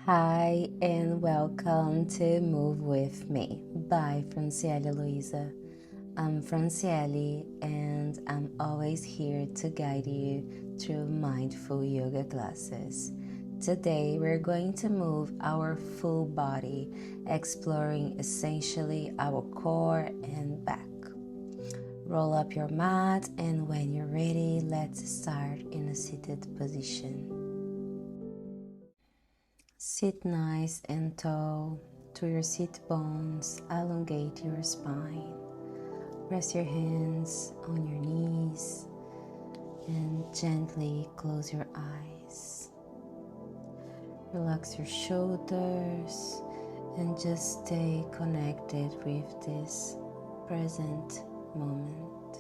Hi and welcome to Move With Me by Francieli. I'm Francieli and I'm always here to guide you through mindful yoga classes. Today we're going to move our full body, exploring essentially our core and back. Roll up your mat and when you're ready, let's start in a seated position. Sit nice and tall to your sit bones, elongate your spine. Rest your hands on your knees and gently close your eyes. Relax your shoulders and just stay connected with this present moment.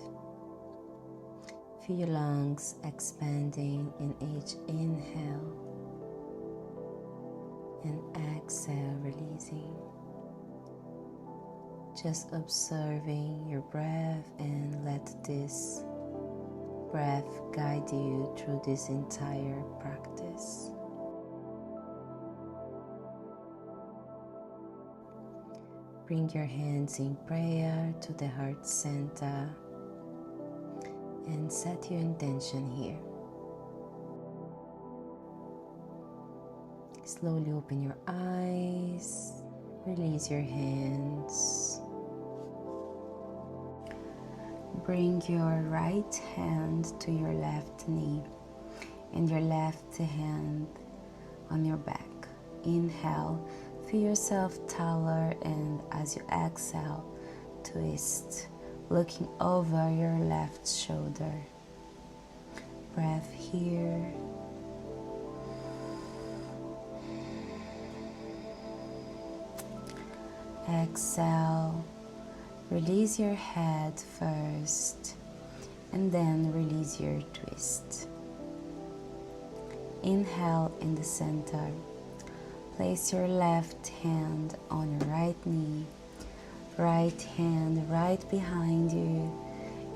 Feel your lungs expanding in each inhale and exhale, releasing. Just observing your breath and let this breath guide you through this entire practice. Bring your hands in prayer to the heart center and set your intention here. Slowly open your eyes, release your hands. Bring your right hand to your left knee and your left hand on your back. Inhale, feel yourself taller, and as you exhale, twist, looking over your left shoulder. Breath here. Exhale, release your head first and then release your twist. Inhale in the center. Place your left hand on your right knee, right hand right behind you,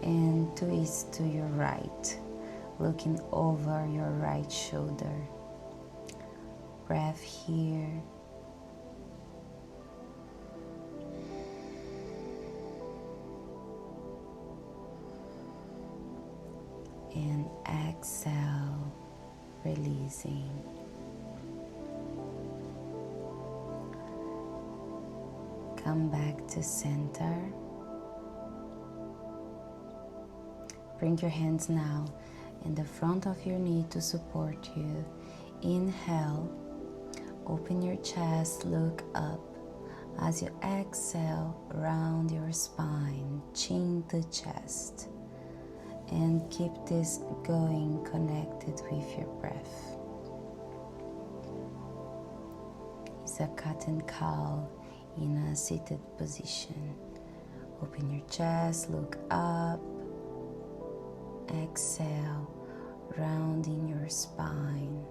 and twist to your right, looking over your right shoulder. Breath here. And exhale, releasing. Come back to center. Bring your hands now in the front of your knee to support you. Inhale, open your chest, look up. As you exhale, round your spine, chin to chest. And keep this going, connected with your breath. It's a cat and cow in a seated position. Open your chest, look up. Exhale, rounding your spine,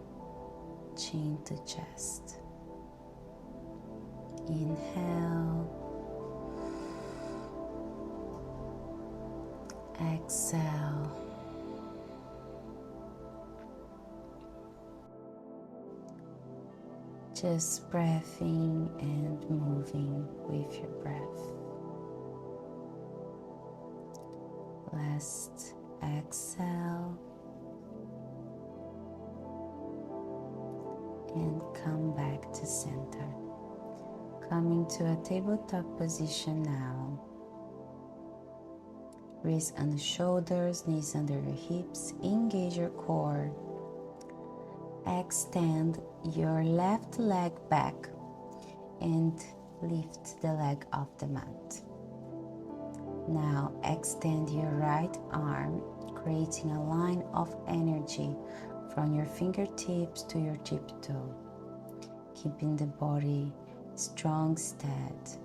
chin to chest. Inhale. Exhale. Just breathing and moving with your breath. Last exhale. And come back to center. Coming to a tabletop position now. Wrists under shoulders, knees under your hips. Engage your core. Extend your left leg back and lift the leg off the mat. Now extend your right arm, creating a line of energy from your fingertips to your tip toe, keeping the body strong, steady.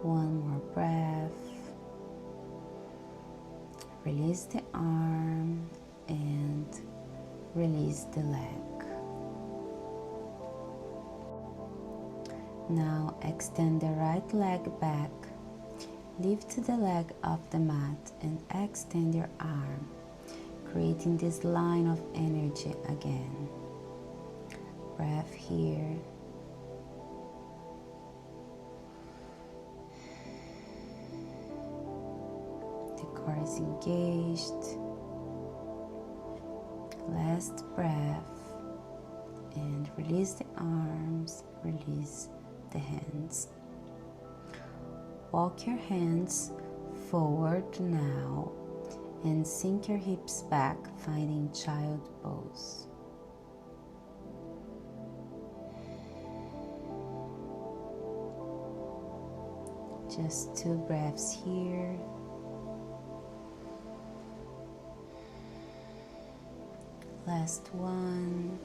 One more breath. Release the arm and release the leg. Now extend the right leg back, lift the leg off the mat and extend your arm, creating this line of energy breath here. The core is engaged. Last breath, and release the arms, release the hands. Walk your hands forward now and sink your hips back, finding child pose. Just 2 breaths here. Last one.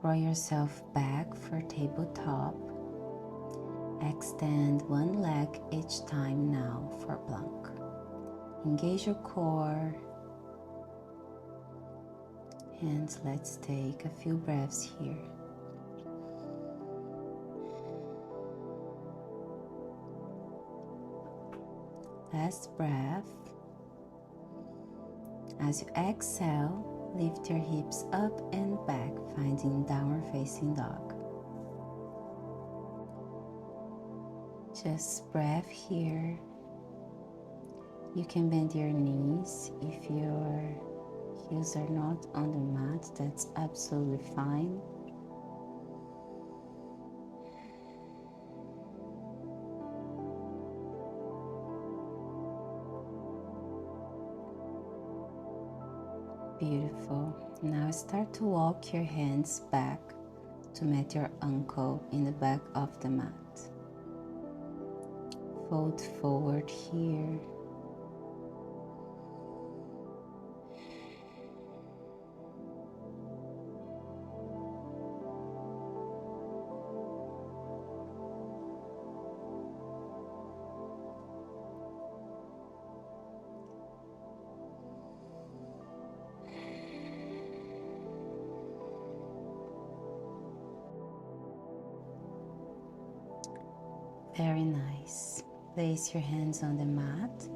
Roll yourself back for tabletop. Extend one leg each time now for plank. Engage your core. And let's take a few breaths here. Last breath. As you exhale, lift your hips up and back, finding downward facing dog. Just breath here. You can bend your knees if your heels are not on the mat, that's absolutely fine. Beautiful. Now start to walk your hands back to meet your ankle in the back of the mat. Fold forward here. Very nice. Place your hands on the mat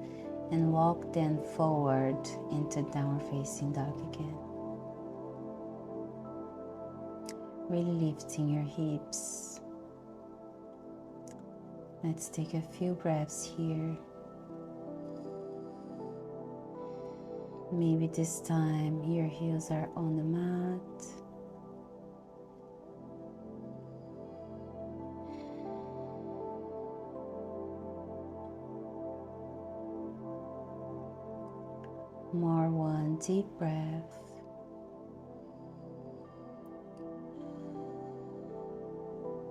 and walk them forward into downward facing dog again. Really lifting your hips. Let's take a few breaths here. Maybe this time your heels are on the mat. More one deep breath.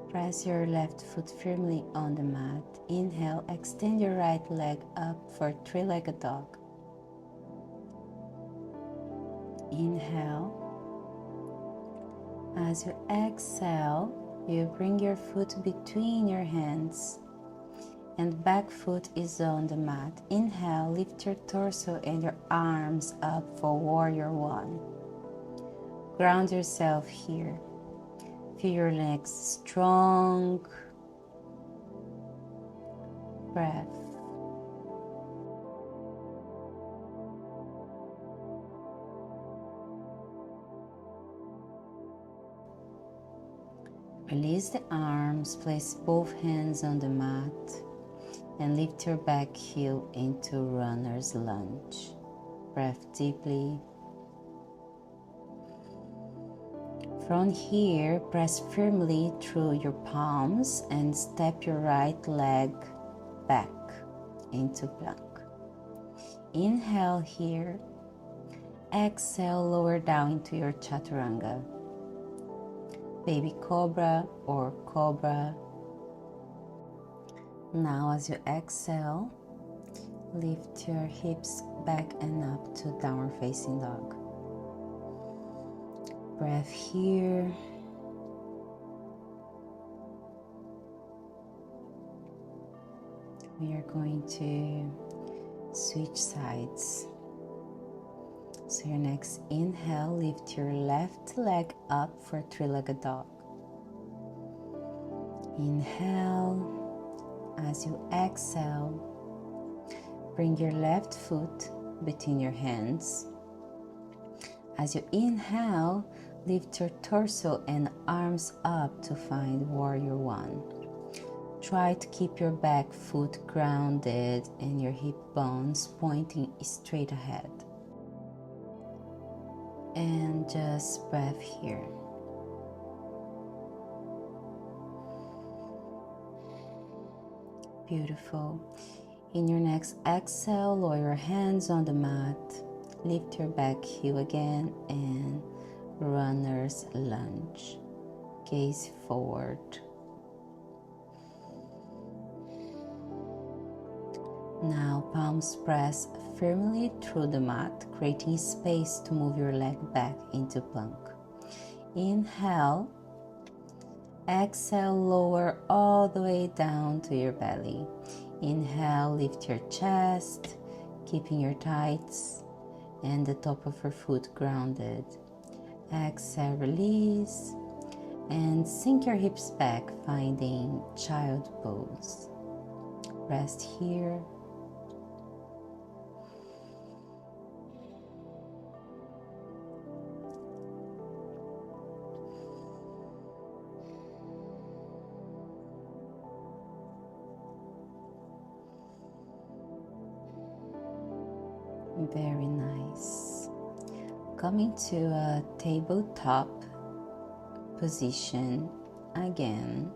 Press your left foot firmly on the mat. Inhale, extend your right leg up for 3-legged dog. Inhale. As you exhale, you bring your foot between your hands and back foot is on the mat. Inhale, lift your torso and your arms up for warrior one. Ground yourself here. Feel your legs strong. Breath. Release the arms, place both hands on the mat and lift your back heel into runner's lunge. Breath deeply. From here, press firmly through your palms and step your right leg back into plank. Inhale here. Exhale, lower down into your chaturanga. Baby cobra or cobra. Now as you exhale, lift your hips back and up to downward facing dog. Breath here. We are going to switch sides. So your next inhale, lift your left leg up for 3-legged dog. Inhale. As you exhale, bring your left foot between your hands. As you inhale, lift your torso and arms up to find Warrior One. Try to keep your back foot grounded and your hip bones pointing straight ahead. And just breathe here. Beautiful. In your next exhale, lower your hands on the mat. Lift your back heel again and runner's lunge. Gaze forward. Now palms press firmly through the mat, creating space to move your leg back into plank. Inhale. Exhale, lower all the way down to your belly. Inhale, lift your chest, keeping your thighs and the top of your foot grounded. Exhale, release, and sink your hips back, finding child pose. Rest here. Very nice. Coming to a tabletop position again.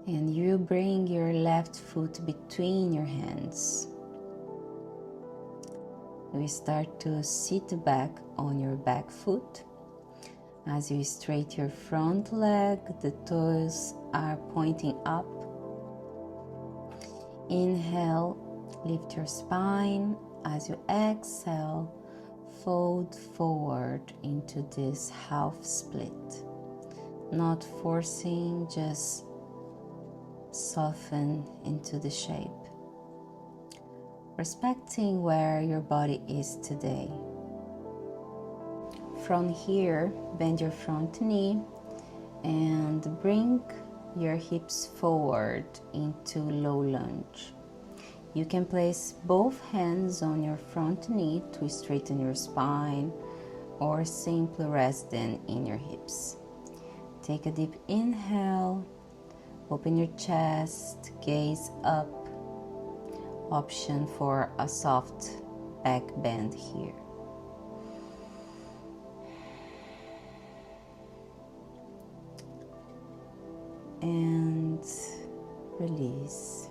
And you bring your left foot between your hands. We start to sit back on your back foot. As you straighten your front leg, the toes are pointing up. Inhale. Lift your spine. As you exhale, fold forward into this half split. Not forcing, just soften into the shape. Respecting where your body is today. From here, bend your front knee and bring your hips forward into low lunge. You can place both hands on your front knee to straighten your spine or simply rest them in your hips. Take a deep inhale, open your chest, gaze up. Option for a soft back bend here. And release.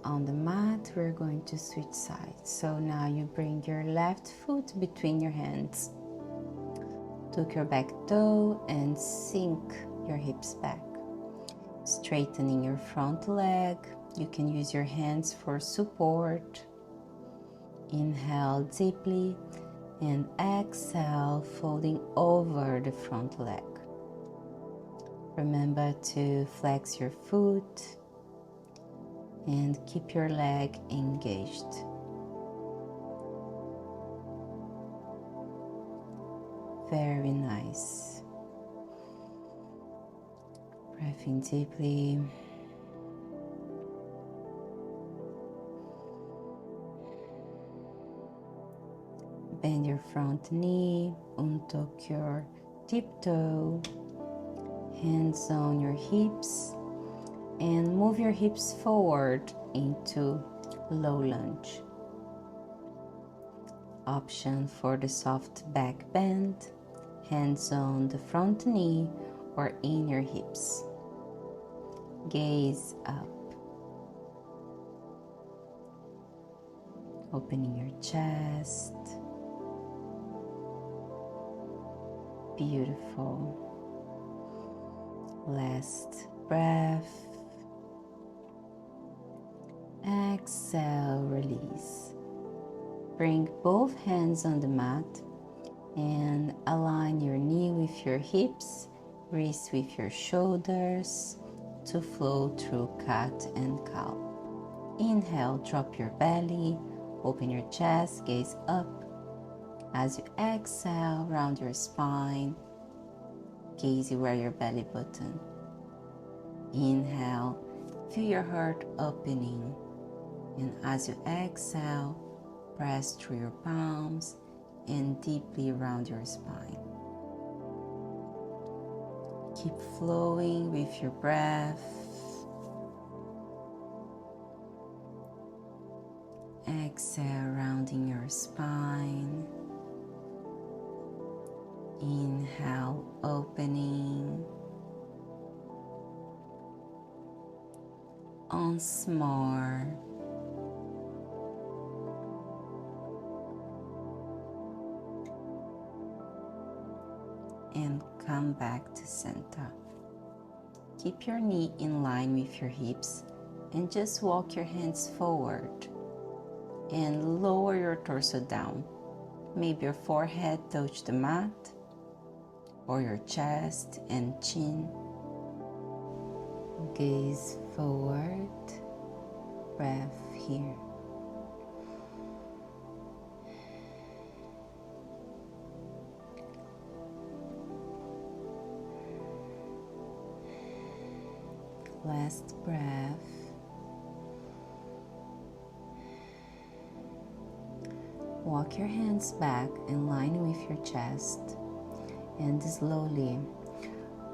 On the mat, we're going to switch sides. So now you bring your left foot between your hands. Tuck your back toe and sink your hips back. Straightening your front leg. You can use your hands for support. Inhale deeply and exhale, folding over the front leg. Remember to flex your foot and keep your leg engaged. Very nice. Breathe in deeply. Bend your front knee, untuck your tiptoe, hands on your hips, and move your hips forward into low lunge. Option for the soft back bend, hands on the front knee or in your hips. Gaze up. Opening your chest. Beautiful. Last breath. Exhale, release. Bring both hands on the mat and align your knee with your hips, wrist with your shoulders to flow through cat and cow. Inhale, drop your belly, open your chest, gaze up. As you exhale, round your spine, gaze where your belly button. Inhale, feel your heart opening. And as you exhale, press through your palms and deeply around your spine. Keep flowing with your breath. Exhale, rounding your spine. Inhale, opening. Once more. And come back to center. Keep your knee in line with your hips and just walk your hands forward and lower your torso down. Maybe your forehead touch the mat or your chest and chin. Gaze forward, breath here. Last breath. Walk your hands back in line with your chest and slowly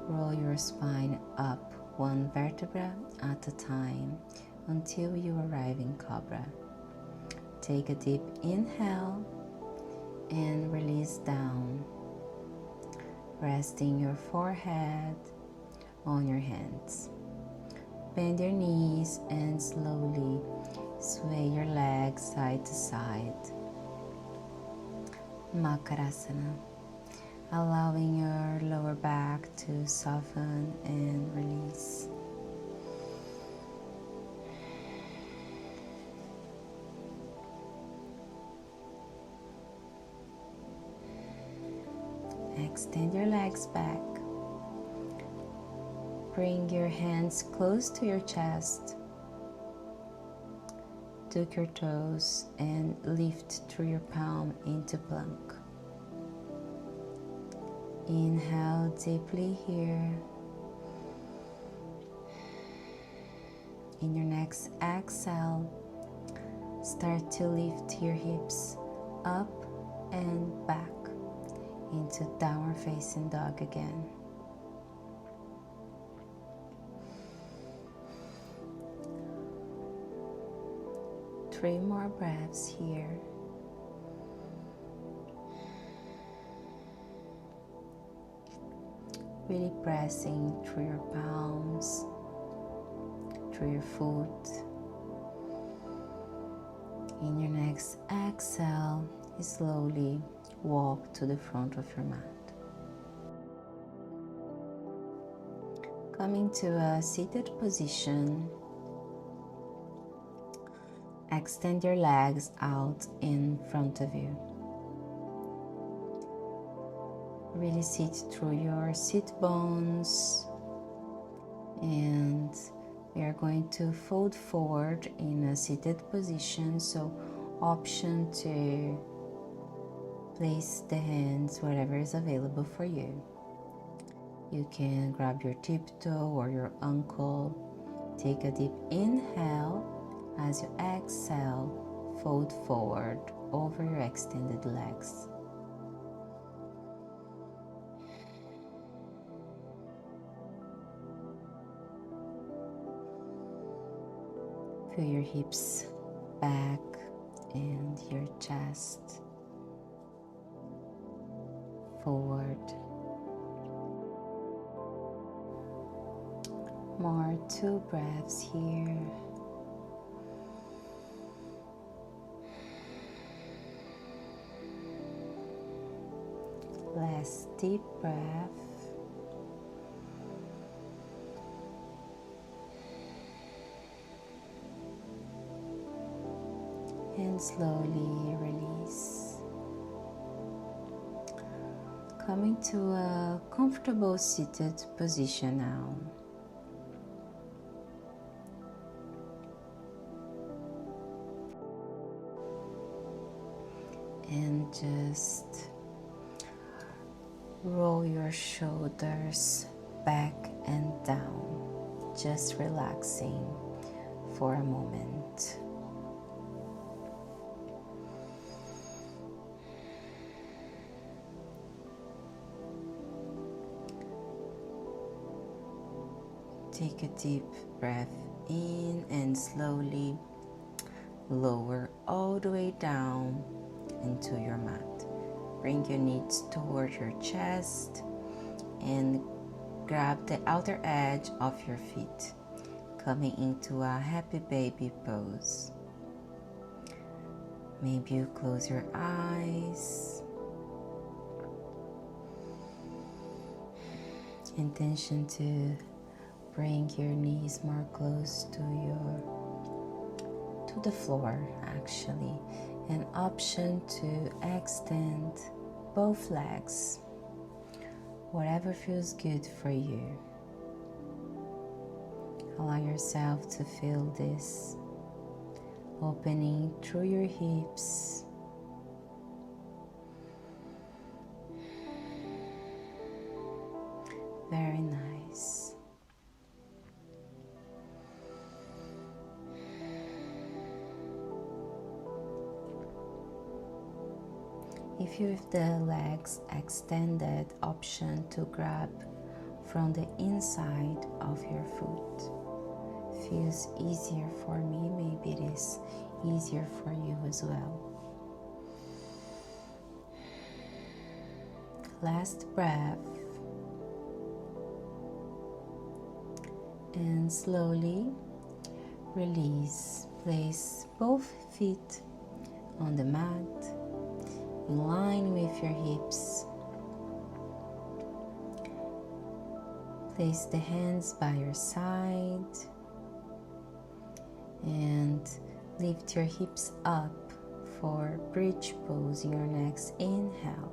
roll your spine up one vertebra at a time until you arrive in Cobra. Take a deep inhale and release down, resting your forehead on your hands. Bend your knees and slowly sway your legs side to side. Makarasana, allowing your lower back to soften and release. Extend your legs back. Bring your hands close to your chest. Tuck your toes and lift through your palm into plank. Inhale deeply here. In your next exhale, start to lift your hips up and back into downward facing dog again. Three more breaths here. Really pressing through your palms, through your foot. In your next exhale, slowly walk to the front of your mat. Coming to a seated position. Extend your legs out in front of you. Really sit through your sit bones, and we are going to fold forward in a seated position, so option to place the hands wherever is available for you. You can grab your tiptoe or your ankle. Take a deep inhale. As you exhale, fold forward over your extended legs. Feel your hips back and your chest forward. More 2 breaths here. Last deep breath. And slowly release. Coming to a comfortable seated position now. And just roll your shoulders back and down, just relaxing for a moment. Take a deep breath in and slowly lower all the way down into your mat. Bring your knees toward your chest and grab the outer edge of your feet, coming into a happy baby pose. Maybe you close your eyes. Intention to bring your knees more close to the floor, actually. An option to extend both legs, whatever feels good for you. Allow yourself to feel this opening through your hips. Very nice. If you have the legs extended, option to grab from the inside of your foot. Feels easier for me, maybe it is easier for you as well. Last breath. And slowly release. Place both feet on the mat, in line with your hips. Place the hands by your side and lift your hips up for bridge pose in your next inhale.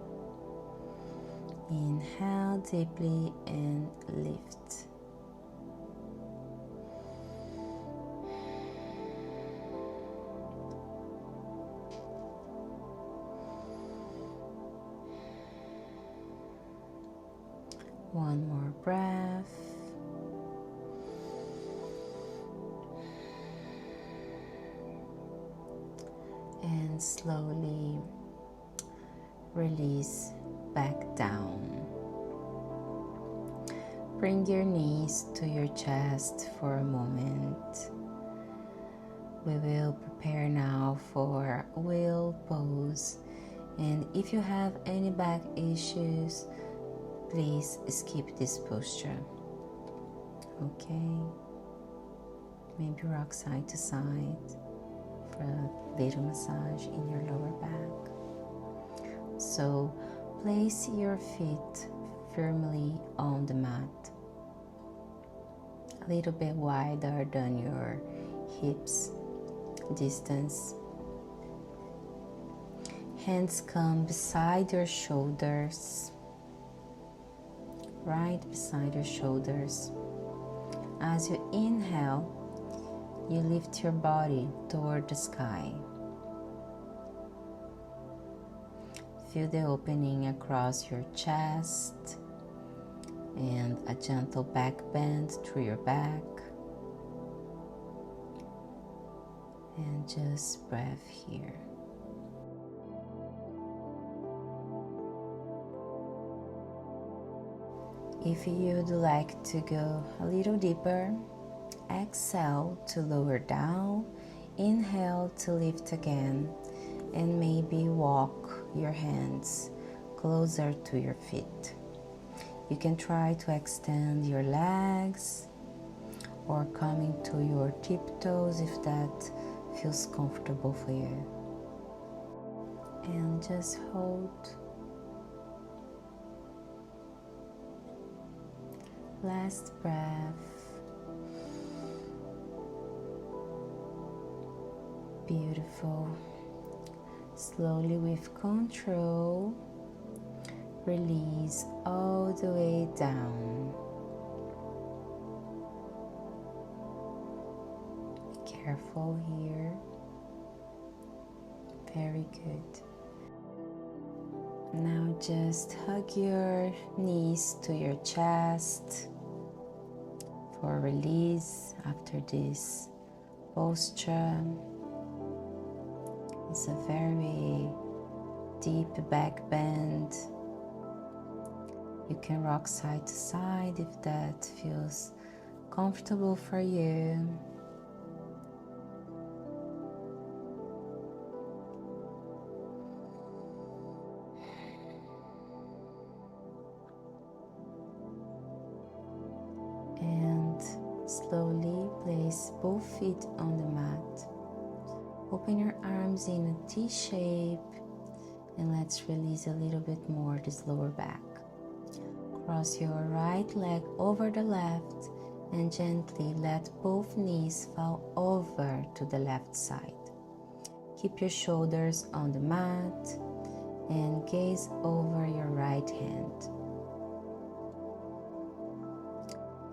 Inhale deeply and lift. One more breath. And slowly release back down. Bring your knees to your chest for a moment. We will prepare now for wheel pose. And if you have any back issues, please skip this posture. Okay? Maybe rock side to side for a little massage in your lower back. So place your feet firmly on the mat, a little bit wider than your hips distance. Hands come beside your shoulders, right beside your shoulders. As you inhale, you lift your body toward the sky. Feel the opening across your chest and a gentle back bend through your back. And just breathe here. If you'd like to go a little deeper, exhale to lower down, inhale to lift again, and maybe walk your hands closer to your feet. You can try to extend your legs or coming to your tiptoes if that feels comfortable for you. And just hold. Last breath. Beautiful. Slowly with control, release all the way down. Be careful here. Very good. Now just hug your knees to your chest for release after this posture. It's a very deep back bend. You can rock side to side if that feels comfortable for you. And slowly place both feet on the mat. Open your arms in a T shape and let's release a little bit more this lower back. Cross your right leg over the left and gently let both knees fall over to the left side. Keep your shoulders on the mat and gaze over your right hand.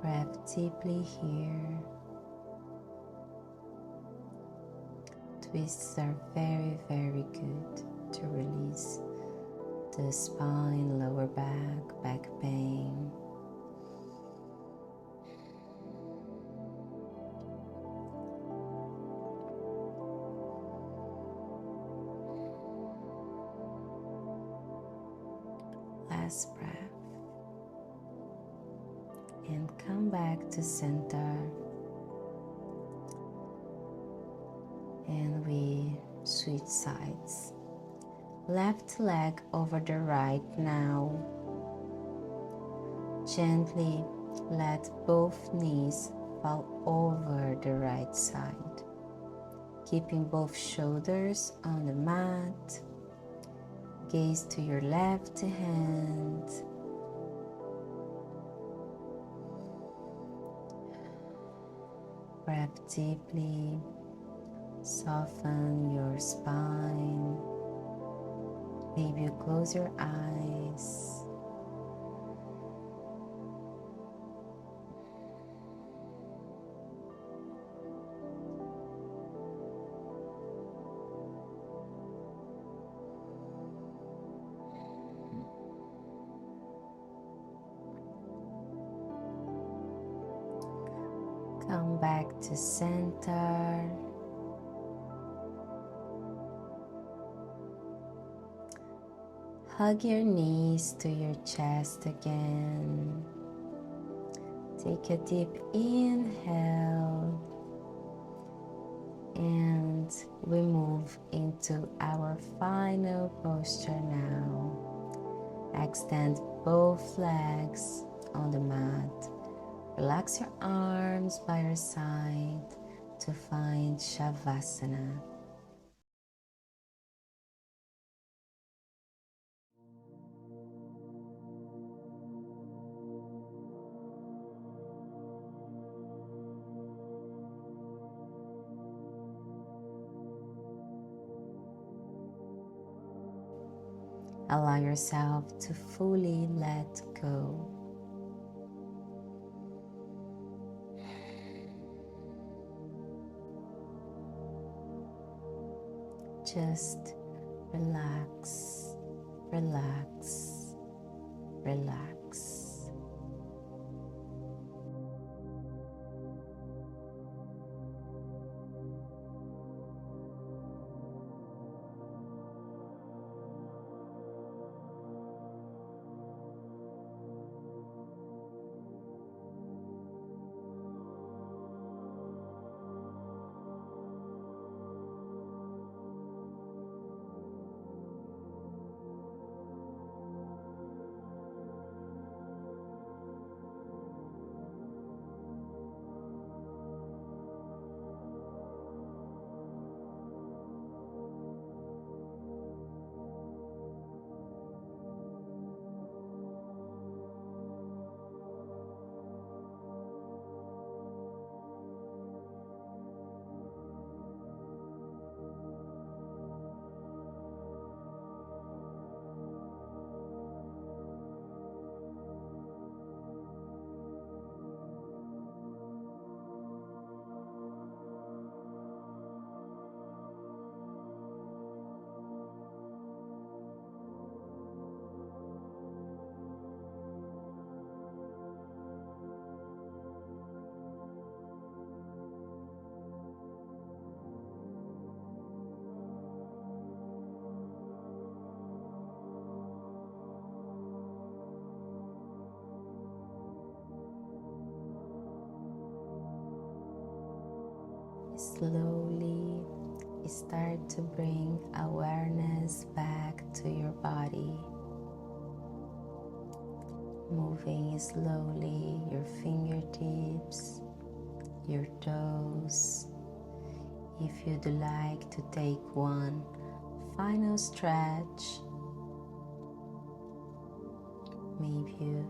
Breathe deeply here. Twists are very, very good to release the spine, lower back, back pain. Last breath. And come back to center. And we switch sides. Left leg over the right now. Gently let both knees fall over the right side. Keeping both shoulders on the mat. Gaze to your left hand. Breathe deeply. Soften your spine. Maybe you close your eyes. Come back to center. Hug your knees to your chest again. Take a deep inhale. And we move into our final posture now. Extend both legs on the mat. Relax your arms by your side to find Shavasana. Allow yourself to fully let go. Just relax, relax, relax. Slowly start to bring awareness back to your body. Moving slowly your fingertips, your toes. If you'd like to take one final stretch, maybe you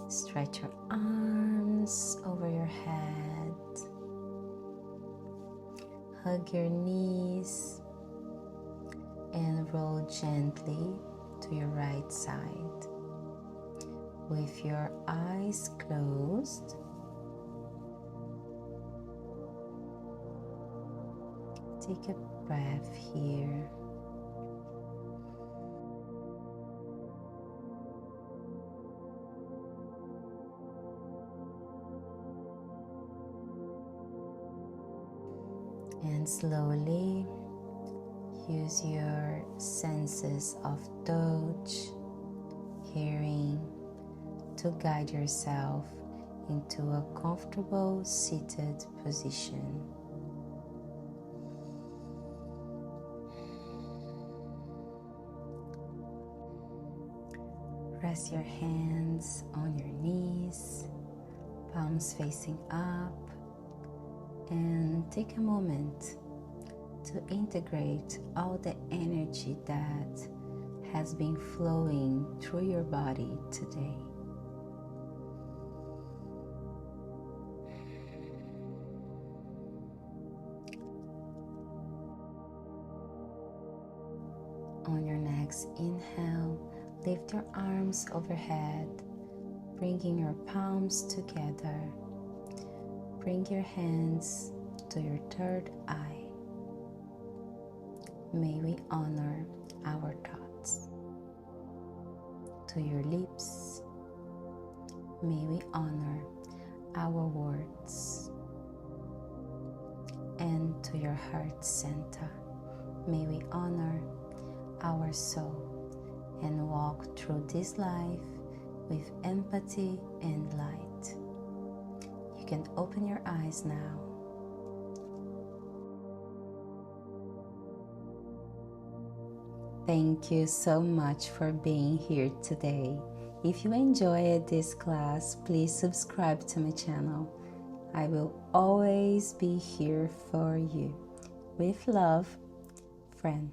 stretch your arms over your head, hug your knees, and roll gently to your right side. With your eyes closed, take a breath here. And slowly use your senses of touch, hearing, to guide yourself into a comfortable seated position. Rest your hands on your knees, palms facing up, and take a moment to integrate all the energy that has been flowing through your body today. On your next inhale, lift your arms overhead, bringing your palms together. Bring your hands to your third eye. May we honor our thoughts. To your lips, may we honor our words. And to your heart center, may we honor our soul and walk through this life with empathy and light. You can open your eyes now. Thank you so much for being here today. If you enjoyed this class, please subscribe to my channel. I will always be here for you. With love, friend.